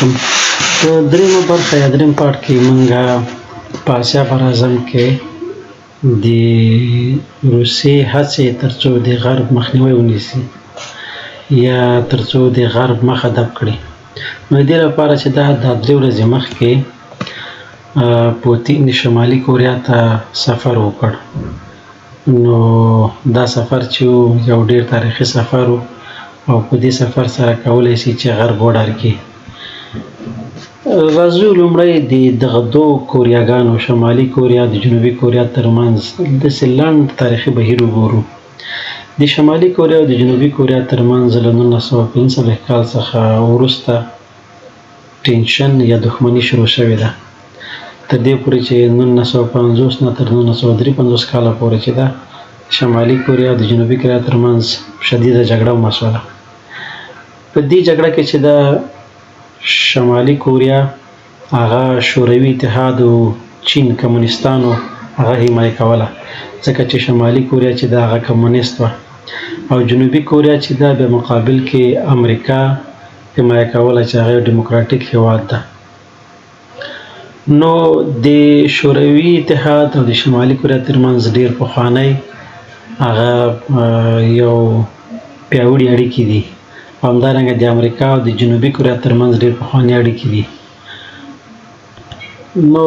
علیکم. په دریمه برخه یا دریم پارټ کې مونږه په اسیا پر اعظم کې د روسیې هڅې ترڅو د غرب مخنیوی ونیسي یا ترڅو د غرب مخه ډب کړي. نو د دې لپاره چې دا 3 ورځې مخکې پوتین شمالي کوریا ته سفر وکړ. نو دا سفر چې یو ډیر تاریخي سفر و او په دې سفر سره کولی شي چې غرب وډار کړي. راځو لومړی د دغه دوه کوریاګانو شمالي کوریا د جنوبي کوریا ترمنځ داسې لنډ تاریخي بهیر وګورو. د شمالي کوریا او د جنوبي کوریا ترمنځ له 1945 کال څخه وروسته ټینشن یا دښمني شروع شوې ده، تر دې پورې چې 1950 نه تر 1953 کاله پورې چې ده شمالي کوریا او د جنوبي کوریا ترمنځ شدیده جګړه وشوله. په دې جګړه کې چې ده شمالي کوریا هغه شوروي اتحاد او چین کمونیستانو هغه حمایه کوله، ځکه چې شمالي کوریا چې ده هغه کمونیست وه او جنوبي کوریا چې ده په مقابل کې امریکا حمایه کوله چې هغه ډیموکراتیک هیواد ده. نو د شوروي اتحاد او د شمالي کوریا ترمنځ ډیر پخوانی هغه یو پیاوړي اړیکې دي او همدارنګه د امریکا او د جنوبي کوریا ترمنځ ډیر پخوانی اړیکې دي. نو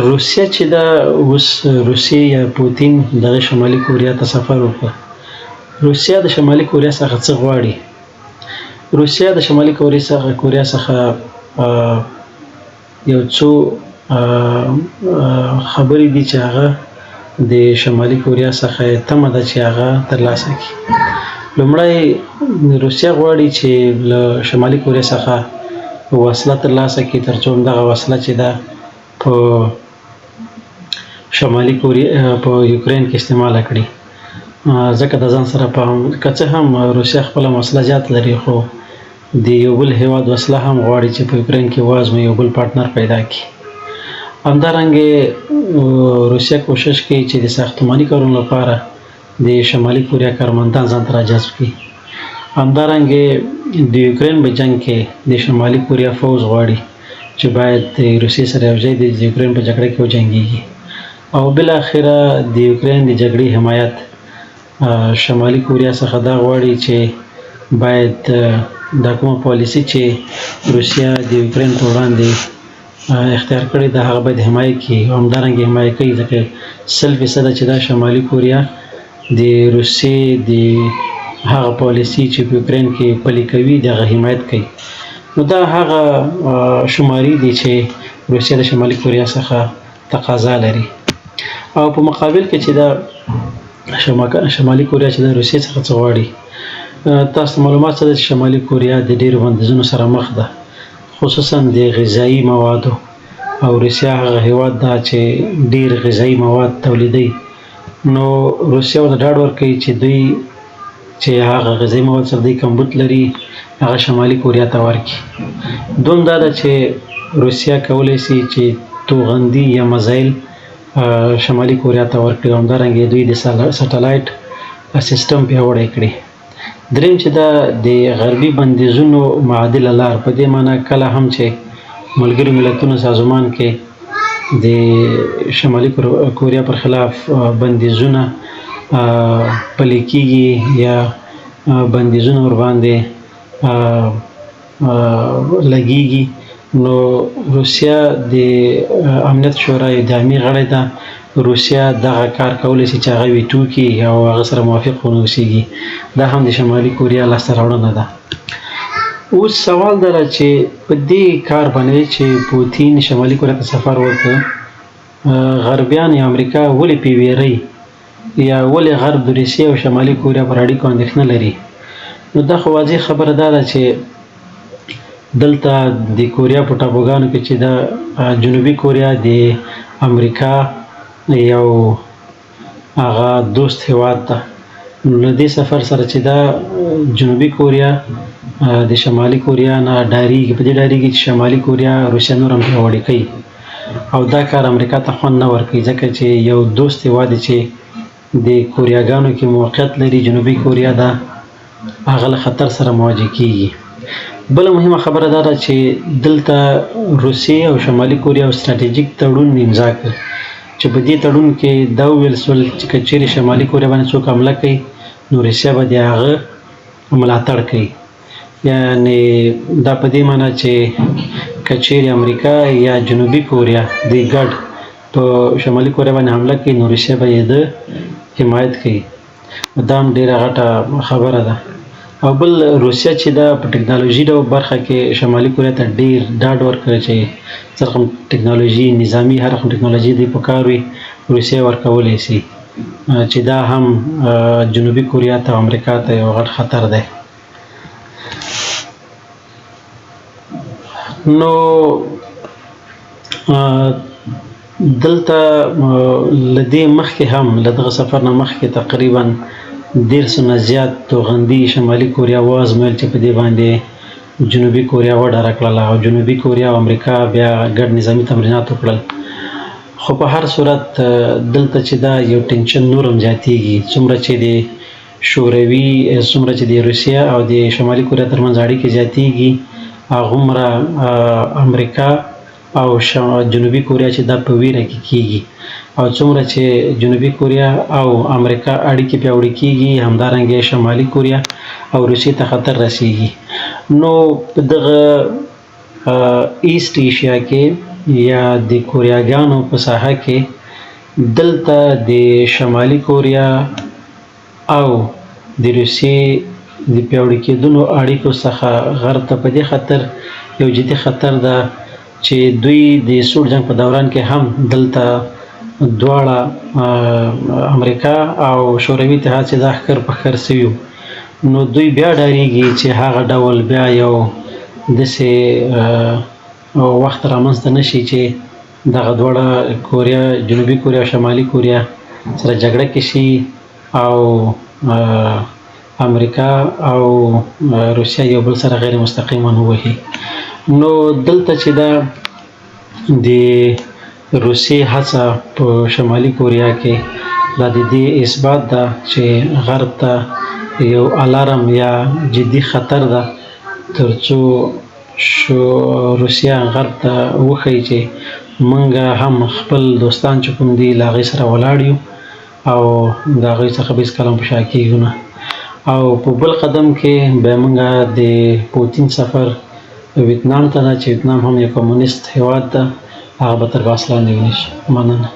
روسیه چې ده اوس روسیې یا پوتین دغه شمالي کوریا ته سفر وکړ. روسیه د شمالي کوریا څخه څه غواړي؟ روسیه د شمالي کوریا څخه یو څو خبرې دي چې هغه د شمالي کوریا څخه تمه ده چې هغه ترلاسه کړي. لومړی روسیه غواړي چې له شمالي کوریا څخه وسله ترلاسه کړي ترڅو همدغه وسله چې ده په شمالي کوریا په یوکرین کې استعمال کړي، ځکه د ځان سره په که څه هم روسیه خپله وسله زیات لري خو د یو بل هیواد وسله هم غواړي چې په یوکرین کې وازموي، یو بل پارټنر پیدا کړي. همدارنګه روسیه کوشش کوي چې د ساختماني کارونو لپاره د شمالي کوریا کارمندان ځان ته راجذب کړي. همدارنګه د یوکرین په جنگ کې د شمالي کوریا فوز غواړي چې باید د روسیې سره یوځای د یوکرین په جګړه کې وجنګېږي. او بالاخره د یوکرین د جګړې حمایت شمالي کوریا څخه دا غواړي چې باید دا کومه پالیسي چې روسیه د یوکرین په وړاندې اختیار کړې ده هغه باید حمایه کړي او همدارنګه حمایه کوي، ځکه 100% چې دا شمالي کوریا د روسیې د هغه پالیسي چې په یوکرین کې پلي کوي دغه حمایت کوي. نو دا هغه شماري دي چې روسیه د شمالي کوریا څخه تقاضا لري. او په مقابل کې چې دا شمالي کوریا چې د روسیې څخه څه غواړي، تاسو معلومات څه ده چې شمالي کوریا د ډیرو بندیزونو سره مخ ده، خصوصا د غذایي موادو، او روسیه هغه هیواد ده چې ډیر غذایي مواد تولیدوي. نو روسیه ورته ډاډ ورکوي چې دوی چې هغه غذایي مواد سره دوی کمبود لري هغه شمالي کوریا ته ورکړي. دوم دا ده چې روسیه کولی شي چې توغندي یا میزایل شمالي کوریا ته ورکړي او همدارنګه دوی د سټلایټ سیستم پیاوړی کړي. دریم چې دا د غربي بندیزونو معادله لار، په دې معنی کله هم چې ملګرو ملتونو سازمان کې د شمالي کوریا پر خلاف بندیزونه پلي کېږي یا بندیزونه ورباندې لګېږي، نو روسیه د امنیت شورای دایمي غړی ده. روسیه دغه کار کولی شي چې هغه ویټو کړي او هغه سره موافق ونه اوسېږي. دا هم د شمالي کوریا لاسته راوړنه ده. اوس سوال دا ده چې په دې کار باندې چې پوتین شمالي کوریا ته سفر وکړ، غربیان یا امریکا ولې پې ویری یا ولې غرب د روسیې او شمالي کوریا پر اړیکو اندېښنه لري؟ نو دا خو واضح خبره دا ده چې دلته د کوریا په ټاپوګانو کې چې دا جنوبي کوریا د امریکا یو هغه دوست هیواد ده. نو دې سفر سره چې دا جنوبي کوریا د شمالي کوریا نه ډارېږي، په دې ډارېږي چې شمالي کوریا روسیه نور هم پیاوړې کوي او دا کار امریکا ته خوند نه ورکوي، ځکه چې یو دوست هیواد چې د کوریاګانو کې موقعیت لري جنوبي کوریا ده هغه له خطر سره مواجه کیږي. بله مهمه خبره دا ده چې دلته روسیې او شمالي کوریا یو ستراتیژیک تړون امضا کړ چې په دې تړون کې دا وویل سول چې که چیرې شمالي کوریا باندې څوک حمله کوي نو روسیه به د هغه ملاتړ کوي. یعنې دا په دې معنی چې که چیرې امریکا یا جنوبي کوریا دوی ګډ په شمالي کوریا باندې حمله کوي نو روسیه به یې د حمایت کوي. دا هم ډېره غټه خبره ده. او بل روسیه چې دا په ټکنالوژي ډول برخه کې شمالي کوریا ته ډېر ډاډ ورکړی چې څه رقم ټکنالوژي نظامي هر رقم ټکنالوژي دوی په کار وي روسیه ورکولی سي چې دا هم جنوبي کوریا ته او امریکا ته یو غټ خطر دی. نو دلته له دې مخکې هم له دغه سفر نه مخکې تقریبا 150 نه زیات توغندي شمالي کوریا وازمویل چې په دې باندې جنوبي کوریا وډاره کړله او جنوبي کوریا او امریکا بیا ګډ نظامي تمرینات وکړل. خو په هر صورت دلته چې دا یو ټینشن نور هم زیاتېږي څومره چې د شوروي څومره چې د روسیه او د شمالي کوریا ترمنځ اړیکې زیاتېږي هغومره امریکا او جنوبي کوریا چې دا په ویره کې کېږي او څومره چې جنوبي کوریا او امریکا اړیکې پیاوړې کېږي همدارنګه شمالي کوریا او روسیې ته خطر رسېږي. نو په دغه ایسټ ایشیا کې یا د کوریاګانو په ساحه کې دلته د شمالي کوریا او د روسیې د پیاوړي کېدلو اړیکو څخه غرب ته په دې خطر یو جدي خطر ده چې دوی د سوړ جنګ په دوران کې هم دلته دواړه امریکا او شوروي اتحاد چې دا ښکر په ښکر سوي نو دوی بیا ډارېږي چې هغه ډول بیا یو داسې وخت رامنځته نه شي چې دغه دواړه کوریا جنوبي کوریا او شمالي کوریا سره جګړه کې شي او امریکا او روسیه یو بل سره غیر مستقیما ووهي. نو دلته چې دا د روسیې هڅه په شمالي کوریا کې دا د دې اثبات ده چې غرب ته یو الارم یا جدي خطر ده ترڅو روسیه غرب ته وښیي چې موږ هم خپل دوستان چې کوم دي له هغوی سره ولاړ یو او د هغوی څخه به هېڅکله هم په شا کېږو نه. او په بل قدم کې بیا موږ د پوتین سفر ویتنام ته ده چې ویتنام هم یو کمونیست هېواد ده هغه به تر بحث لاندې ونیسو. مننه.